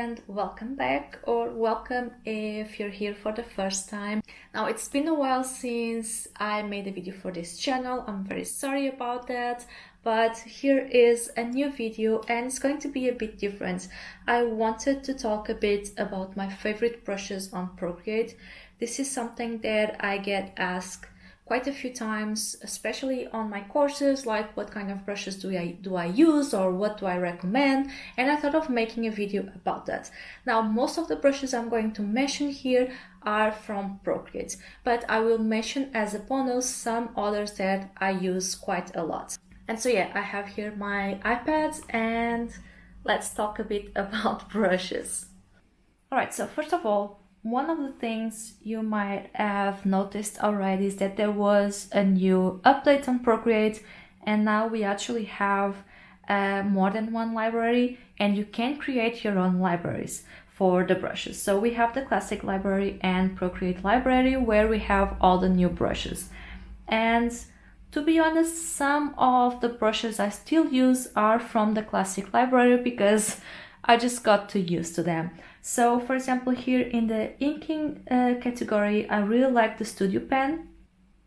and welcome back, or welcome if you're here for the first time. Now, it's been a while since I made a video for this channel. I'm very sorry about that, but here is a new video and it's going to be a bit different. I wanted to talk a bit about my favorite brushes on Procreate. This is something that I get asked quite a few times, especially on my courses, like what kind of brushes do I use or what do I recommend, and I thought of making a video about that. Now, most of the brushes I'm going to mention here are from Procreate, but I will mention as a bonus some others that I use quite a lot. And so yeah, I have here my iPad and let's talk a bit about brushes. Alright, so first of all, one of the things you might have noticed already is that there was a new update on Procreate, and now we actually have more than one library, and you can create your own libraries for the brushes. So we have the classic library and Procreate library where we have all the new brushes. And to be honest, some of the brushes I still use are from the classic library because I just got too used to them. So for example, here in the inking category, I really like the Studio Pen.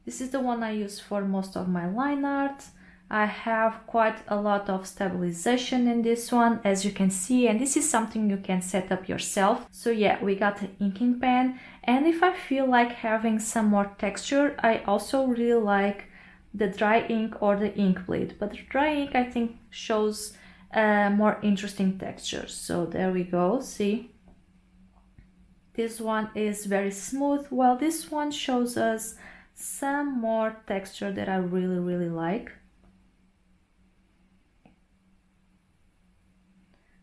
This is the one I use for most of my line art. I have quite a lot of stabilization in this one, as you can see, and this is something you can set up yourself. So yeah, we got the inking pen, and if I feel like having some more texture, I also really like the dry ink or the ink bleed, but the dry ink I think shows more interesting textures. So there we go, see? This one is very smooth, while this one shows us some more texture that I really like.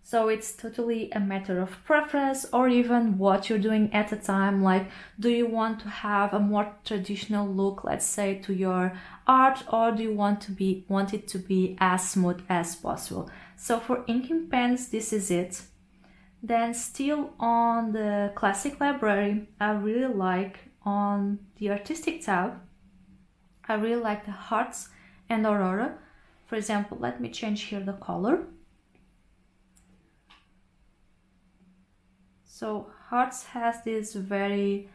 So it's totally a matter of preference or even what you're doing at the time. Like, do you want to have a more traditional look, let's say, to your art, or do you want it to be as smooth as possible? So for inking pens, this is it. Then still on the classic library, I really like on the artistic tab, I really like the Hearts and Aurora. For example, let me change here the color. So Hearts has this very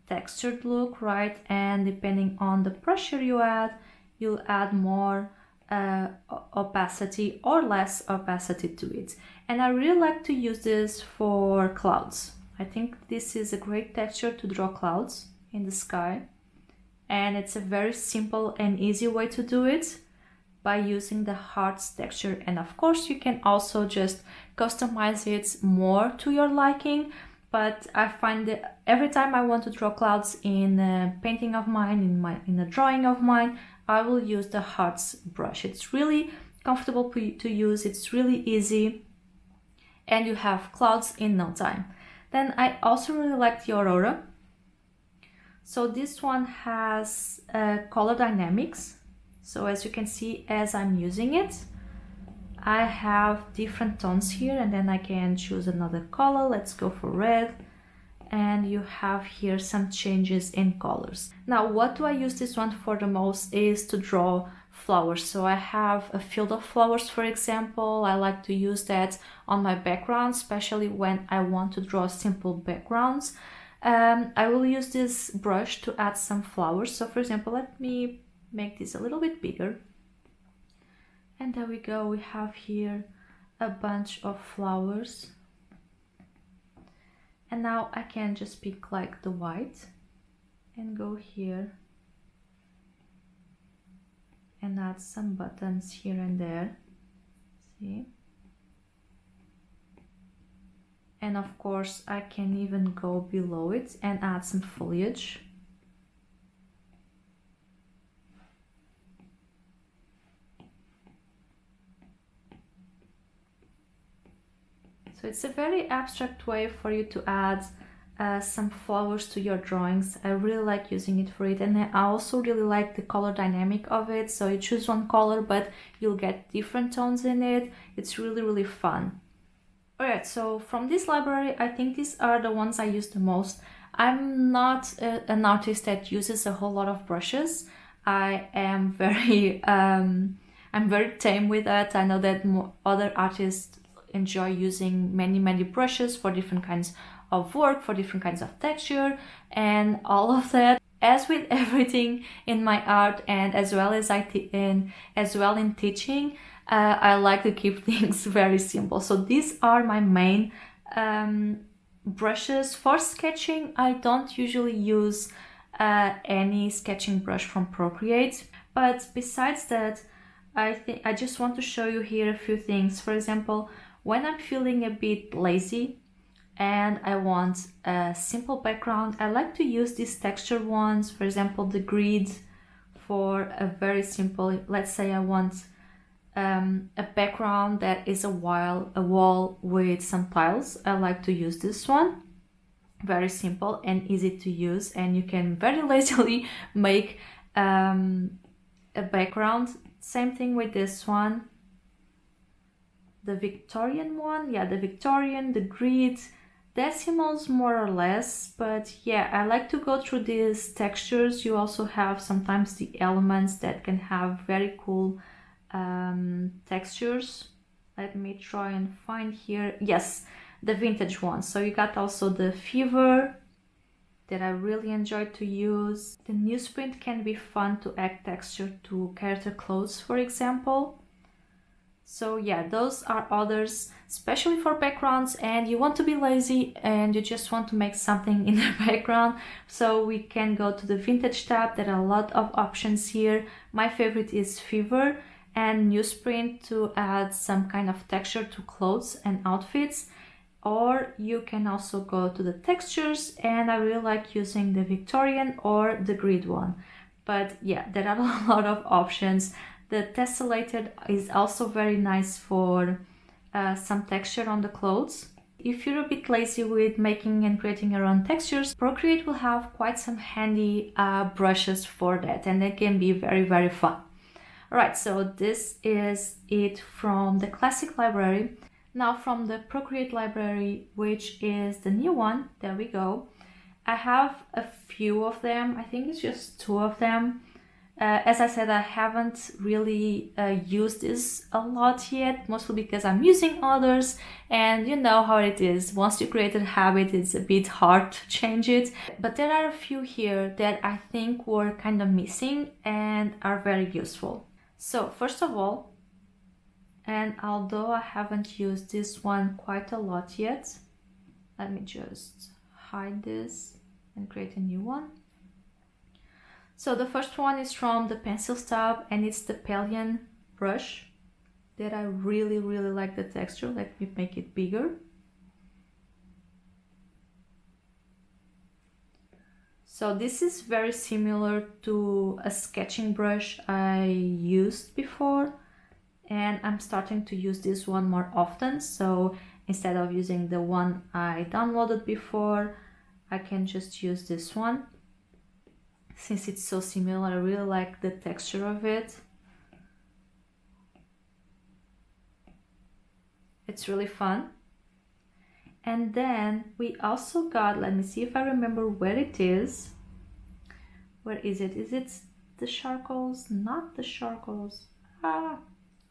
textured look, right? And depending on the pressure you add, you'll add more opacity or less opacity to it. And I really like to use this for clouds. I think this is a great texture to draw clouds in the sky. And it's a very simple and easy way to do it by using the Hearts texture. And of course you can also just customize it more to your liking, but I find that every time I want to draw clouds in a painting of mine, in a drawing of mine, I will use the Hearts brush. It's really comfortable to use, it's really easy, and you have clouds in no time. Then I also really like the Aurora. So this one has color dynamics. So as you can see, as I'm using it, I have different tones here, and then I can choose another color. Let's go for red. And you have here some changes in colors. Now, what do I use this one for the most is to draw flowers. So I have a field of flowers, for example. I like to use that on my background, especially when I want to draw simple backgrounds. I will use this brush to add some flowers. So for example, let me make this a little bit bigger. And there we go, we have here a bunch of flowers. And now I can just pick like the white and go here and add some buttons here and there, see? And of course I can even go below it and add some foliage. So it's a very abstract way for you to add some flowers to your drawings. I really like using it for it, and I also really like the color dynamic of it. So you choose one color, but you'll get different tones in it. It's really fun. Alright, so from this library, I think these are the ones I use the most. I'm not an artist that uses a whole lot of brushes. I am very I'm very tame with that. I know that other artists enjoy using many brushes for different kinds of work, for different kinds of texture and all of that. As with everything in my art, and as well in teaching, I like to keep things very simple. So these are my main brushes. For sketching, I don't usually use any sketching brush from Procreate, but besides that, I just want to show you here a few things. For example, when I'm feeling a bit lazy and I want a simple background, I like to use these texture ones. For example, the grid for a very simple, let's say I want a background that is a wall with some tiles. I like to use this one. Very simple and easy to use, and you can very lazily make a background. Same thing with this one, the Victorian one. Yeah, the Victorian, the grid, decimals more or less, but yeah, I like to go through these textures. You also have sometimes the elements that can have very cool textures. Let me try and find here. Yes, the vintage one. So you got also the fever that I really enjoy to use. The newsprint can be fun to add texture to character clothes, for example. So yeah, those are others, especially for backgrounds and you want to be lazy and you just want to make something in the background. So we can go to the vintage tab. There are a lot of options here. My favorite is fever and newsprint to add some kind of texture to clothes and outfits. Or you can also go to the textures, and I really like using the Victorian or the grid one. But yeah, there are a lot of options. The tessellated is also very nice for some texture on the clothes. If you're a bit lazy with making and creating your own textures, Procreate will have quite some handy brushes for that, and they can be very fun. Alright, so this is it from the classic library. Now from the Procreate library, which is the new one, there we go. I have a few of them. I think it's just 2 of them. As I said, I haven't really used this a lot yet, mostly because I'm using others, and you know how it is. Once you create a habit, it's a bit hard to change it. But there are a few here that I think were kind of missing and are very useful. So first of all, and although I haven't used this one quite a lot yet, let me just hide this and create a new one. So the first one is from the Pencils tab, and it's the Pelion brush that I really like the texture. Let me make it bigger. So this is very similar to a sketching brush I used before, and I'm starting to use this one more often. So instead of using the one I downloaded before, I can just use this one. Since it's so similar, I really like the texture of it. It's really fun. And then we also got, let me see if I remember where it is. Where is it? Is it the charcoals? Not the charcoals.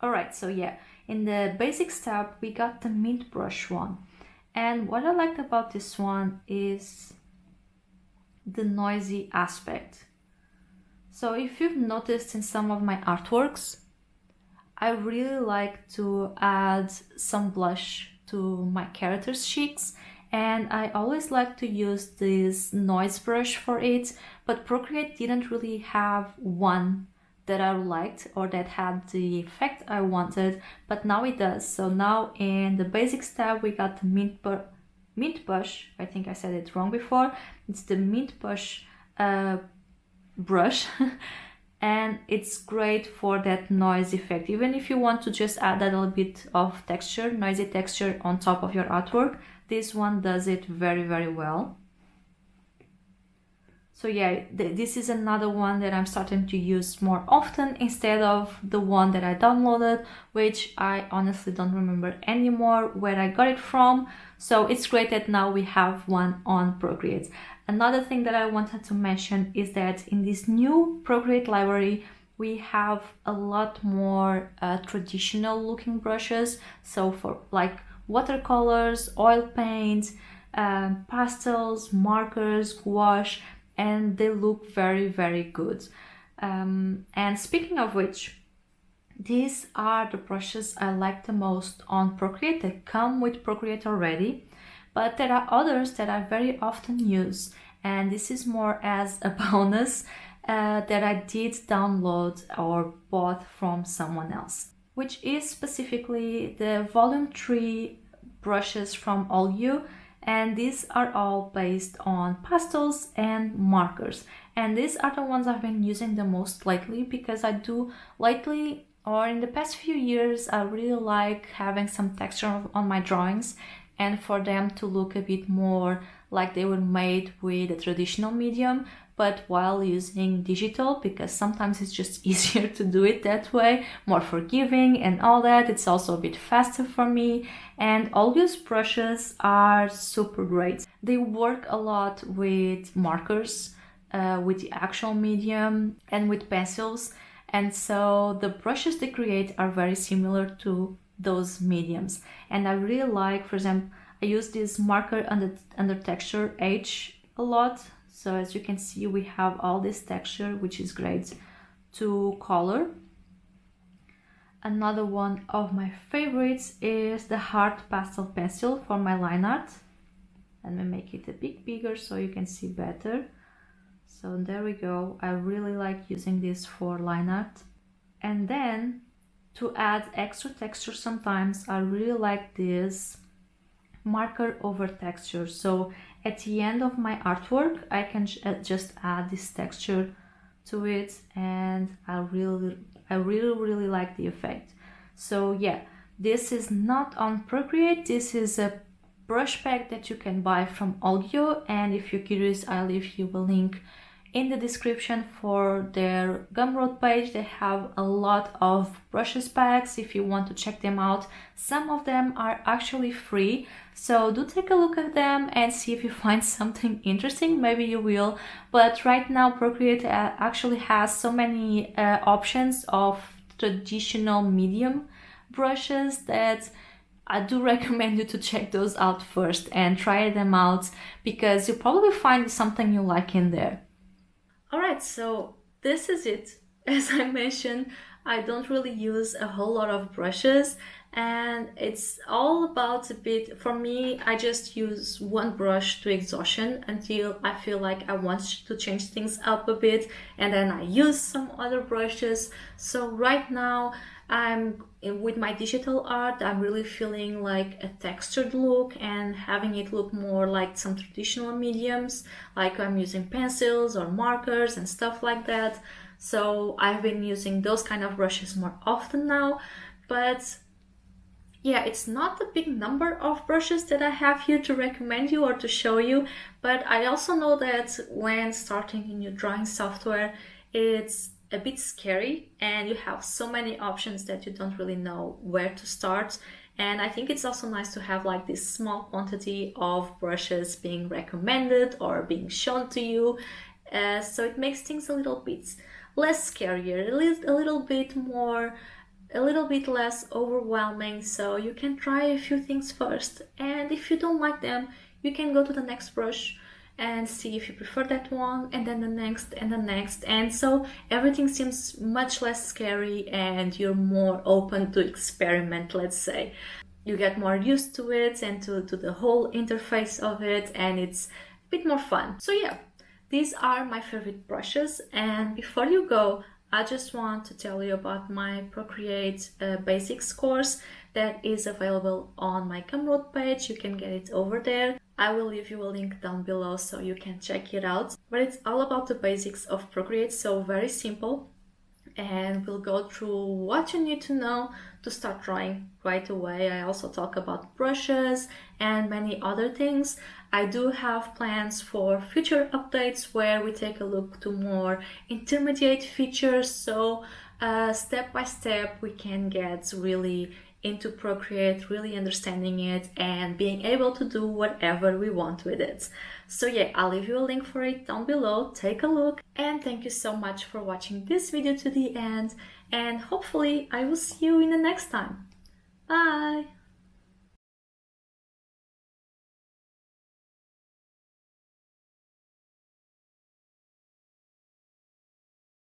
Alright, so yeah, in the Basics tab, we got the mint brush one. And what I liked about this one is the noisy aspect. So if you've noticed in some of my artworks, I really like to add some blush to my characters' cheeks, and I always like to use this noise brush for it, but Procreate didn't really have one that I liked or that had the effect I wanted, but now it does. So now in the Basics tab, we got the mint brush. I think I said it wrong before. It's the mint brush brush and it's great for that noise effect. Even if you want to just add a little bit of texture, noisy texture on top of your artwork, this one does it very well. So yeah, this is another one that I'm starting to use more often instead of the one that I downloaded, which I honestly don't remember anymore where I got it from. So it's great that now we have one on Procreate. Another thing that I wanted to mention is that in this new Procreate library, we have a lot more traditional looking brushes. So for like watercolors, oil paint, pastels, markers, gouache, and they look very, very good. And speaking of which, these are the brushes I like the most on Procreate. They come with Procreate already, but there are others that I very often use, and this is more as a bonus that I did download or bought from someone else, which is specifically the Volume 3 brushes from Olio, and these are all based on pastels and markers. And these are the ones I've been using the most lately, because I do lately, or in the past few years, I really like having some texture on my drawings and for them to look a bit more like they were made with a traditional medium, but while using digital, because sometimes it's just easier to do it that way, more forgiving and all that. It's also a bit faster for me, and all these brushes are super great. They work a lot with markers, with the actual medium, and with pencils, and so the brushes they create are very similar to those mediums. And I really like, for example, I use this marker under texture H a lot. So as you can see, we have all this texture, which is great to color. Another one of my favorites is the Heart Pastel Pencil for my line art. Let me make it a bit bigger so you can see better. So there we go. I really like using this for line art. And then to add extra texture sometimes, I really like this marker over texture. So at the end of my artwork, I can just add this texture to it, and I really like the effect. So yeah, this is not on Procreate. This is a brush pack that you can buy from Olio, and if you're curious, I'll leave you a link in the description for their Gumroad page. They have a lot of brushes packs if you want to check them out. Some of them are actually free, so do take a look at them and see if you find something interesting. Maybe you will, but right now Procreate actually has so many options of traditional medium brushes that I do recommend you to check those out first and try them out, because you'll probably find something you like in there. Alright, so this is it. As I mentioned, I don't really use a whole lot of brushes, and it's all about a bit, for me, I just use one brush to exhaustion until I feel like I want to change things up a bit, and then I use some other brushes. So right now, with my digital art, I'm really feeling like a textured look and having it look more like some traditional mediums, like I'm using pencils or markers and stuff like that. So I've been using those kind of brushes more often now, but yeah, it's not a big number of brushes that I have here to recommend you or to show you, but I also know that when starting a new drawing software, it's a bit scary and you have so many options that you don't really know where to start. And I think it's also nice to have like this small quantity of brushes being recommended or being shown to you, so it makes things a little bit less scarier, a little bit less overwhelming, so you can try a few things first, and if you don't like them, you can go to the next brush and see if you prefer that one, and then the next and the next, and so everything seems much less scary and you're more open to experiment, let's say. You get more used to it and to the whole interface of it, and it's a bit more fun. So yeah, these are my favorite brushes, and before you go, I just want to tell you about my Procreate Basics course that is available on my Gumroad page. You can get it over there. I will leave you a link down below so you can check it out. But it's all about the basics of Procreate, so very simple. And we'll go through what you need to know to start drawing right away. I also talk about brushes and many other things. I do have plans for future updates where we take a look to more intermediate features, so step by step we can get really into Procreate, really understanding it and being able to do whatever we want with it. So yeah, I'll leave you a link for it down below. Take a look, and thank you so much for watching this video to the end, and hopefully I will see you in the next time. Bye!